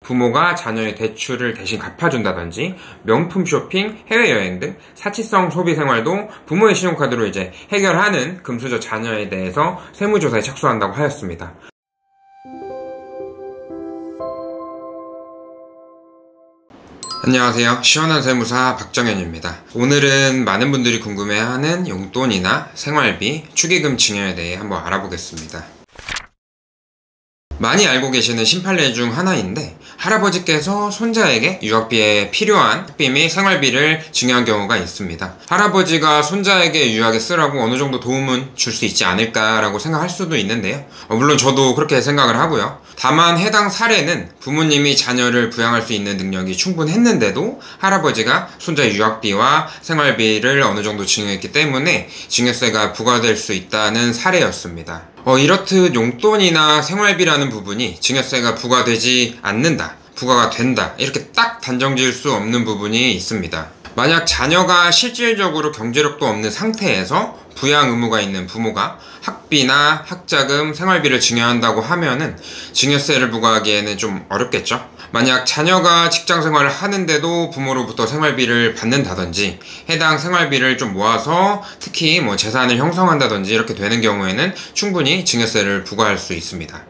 부모가 자녀의 대출을 대신 갚아준다든지 명품 쇼핑, 해외여행 등 사치성 소비 생활도 부모의 신용카드로 이제 해결하는 금수저 자녀에 대해서 세무조사에 착수한다고 하였습니다. 안녕하세요. 시원한 세무사 박정현입니다. 오늘은 많은 분들이 궁금해하는 용돈이나 생활비, 축의금 증여에 대해 한번 알아보겠습니다. 많이 알고 계시는 신판례 중 하나인데 할아버지께서 손자에게 유학비에 필요한 학비 및 생활비를 증여한 경우가 있습니다. 할아버지가 손자에게 유학에 쓰라고 어느 정도 도움은 줄 수 있지 않을까라고 생각할 수도 있는데요. 물론 저도 그렇게 생각을 하고요. 다만 해당 사례는 부모님이 자녀를 부양할 수 있는 능력이 충분했는데도 할아버지가 손자의 유학비와 생활비를 어느 정도 증여했기 때문에 증여세가 부과될 수 있다는 사례였습니다. 이렇듯 용돈이나 생활비라는 부분이 증여세가 부과되지 않는다, 부과가 된다, 이렇게 딱 단정 지을 수 없는 부분이 있습니다. 만약 자녀가 실질적으로 경제력도 없는 상태에서 부양 의무가 있는 부모가 학비나 학자금, 생활비를 증여한다고 하면은 증여세를 부과하기에는 좀 어렵겠죠? 만약 자녀가 직장 생활을 하는데도 부모로부터 생활비를 받는다든지 해당 생활비를 좀 모아서 특히 재산을 형성한다든지 이렇게 되는 경우에는 충분히 증여세를 부과할 수 있습니다.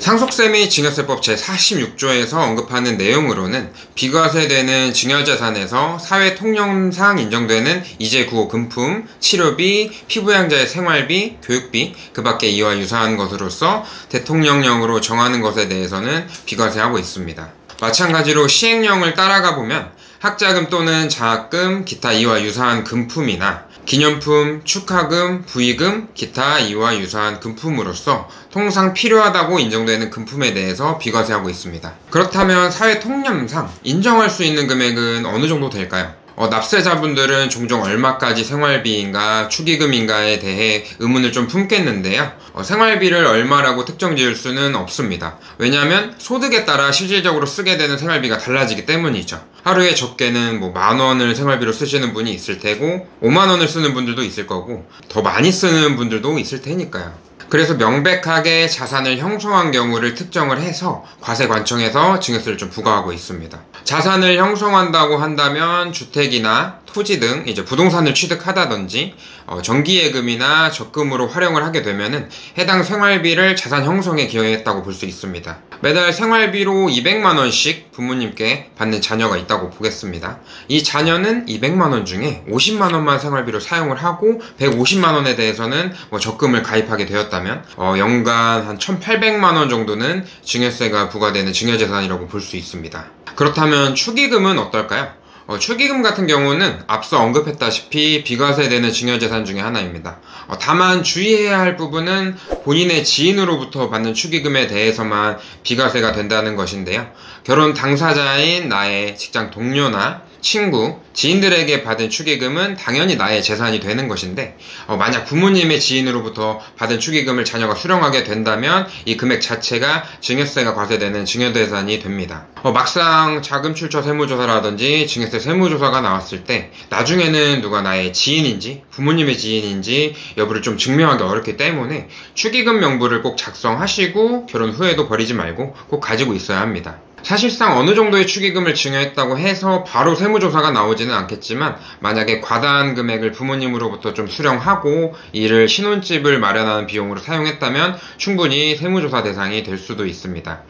상속세 및 증여세법 제46조에서 언급하는 내용으로는 비과세되는 증여재산에서 사회통념상 인정되는 이재구호 금품, 치료비, 피부양자의 생활비, 교육비, 그 밖에 이와 유사한 것으로서 대통령령으로 정하는 것에 대해서는 비과세하고 있습니다. 마찬가지로 시행령을 따라가 보면 학자금 또는 장학금, 기타 이와 유사한 금품이나 기념품, 축하금, 부의금, 기타 이와 유사한 금품으로서 통상 필요하다고 인정되는 금품에 대해서 비과세하고 있습니다. 그렇다면 사회통념상 인정할 수 있는 금액은 어느 정도 될까요? 납세자분들은 종종 얼마까지 생활비인가 축의금인가에 대해 의문을 좀 품겠는데요. 생활비를 얼마라고 특정 지을 수는 없습니다. 왜냐하면 소득에 따라 실질적으로 쓰게 되는 생활비가 달라지기 때문이죠. 하루에 적게는 10,000원을 생활비로 쓰시는 분이 있을 테고 50,000원을 쓰는 분들도 있을 거고 더 많이 쓰는 분들도 있을 테니까요. 그래서 명백하게 자산을 형성한 경우를 특정을 해서 과세관청에서 증여세를 좀 부과하고 있습니다. 자산을 형성한다고 한다면 주택이나 토지 등 이제 부동산을 취득하다든지 정기예금이나 적금으로 활용을 하게 되면은 해당 생활비를 자산 형성에 기여했다고 볼 수 있습니다. 매달 생활비로 200만원씩 부모님께 받는 자녀가 있다고 보겠습니다. 이 자녀는 200만원 중에 50만원만 생활비로 사용을 하고 150만원에 대해서는 적금을 가입하게 되었다면 연간 한 1,800만원 정도는 증여세가 부과되는 증여재산이라고 볼 수 있습니다. 그렇다면 축의금은 어떨까요? 축의금 같은 경우는 앞서 언급했다시피 비과세되는 증여재산 중에 하나입니다. 다만 주의해야 할 부분은 본인의 지인으로부터 받는 축의금에 대해서만 비과세가 된다는 것인데요. 결혼 당사자인 나의 직장 동료나 친구, 지인들에게 받은 축의금은 당연히 나의 재산이 되는 것인데 만약 부모님의 지인으로부터 받은 축의금을 자녀가 수령하게 된다면 이 금액 자체가 증여세가 과세되는 증여재산이 됩니다. 막상 자금출처 세무조사라든지 증여세 세무조사가 나왔을 때 나중에는 누가 나의 지인인지 부모님의 지인인지 여부를 좀 증명하기 어렵기 때문에 축의금 명부를 꼭 작성하시고 결혼 후에도 버리지 말고 꼭 가지고 있어야 합니다. 사실상 어느 정도의 축의금을 증여했다고 해서 바로 세무조사가 나오지는 않겠지만 만약에 과다한 금액을 부모님으로부터 좀 수령하고 이를 신혼집을 마련하는 비용으로 사용했다면 충분히 세무조사 대상이 될 수도 있습니다.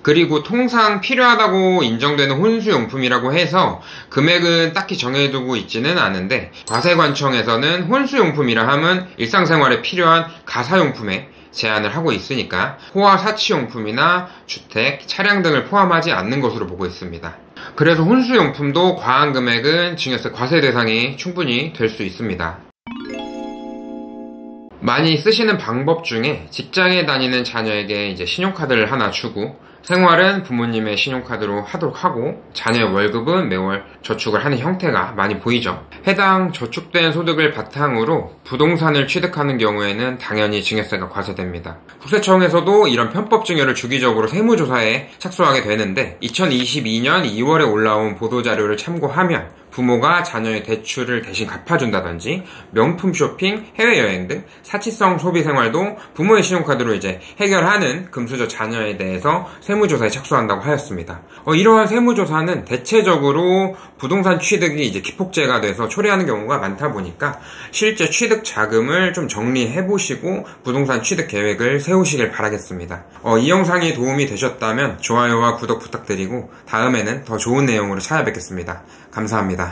그리고 통상 필요하다고 인정되는 혼수용품이라고 해서 금액은 딱히 정해두고 있지는 않은데 과세관청에서는 혼수용품이라 함은 일상생활에 필요한 가사용품에 제한을 하고 있으니까 호화사치용품이나 주택, 차량 등을 포함하지 않는 것으로 보고 있습니다. 그래서 혼수용품도 과한 금액은 증여세 과세 대상이 충분히 될 수 있습니다. 많이 쓰시는 방법 중에 직장에 다니는 자녀에게 이제 신용카드를 하나 주고 생활은 부모님의 신용카드로 하도록 하고 자녀의 월급은 매월 저축을 하는 형태가 많이 보이죠. 해당 저축된 소득을 바탕으로 부동산을 취득하는 경우에는 당연히 증여세가 과세됩니다. 국세청에서도 이런 편법 증여를 주기적으로 세무조사에 착수하게 되는데 2022년 2월에 올라온 보도자료를 참고하면 부모가 자녀의 대출을 대신 갚아준다든지 명품 쇼핑, 해외여행 등 사치성 소비 생활도 부모의 신용카드로 이제 해결하는 금수저 자녀에 대해서 세무조사에 착수한다고 하였습니다. 이러한 세무조사는 대체적으로 부동산 취득이 이제 기폭제가 돼서 초래하는 경우가 많다 보니까 실제 취득 자금을 좀 정리해 보시고 부동산 취득 계획을 세우시길 바라겠습니다. 이 영상이 도움이 되셨다면 좋아요와 구독 부탁드리고 다음에는 더 좋은 내용으로 찾아뵙겠습니다. 감사합니다.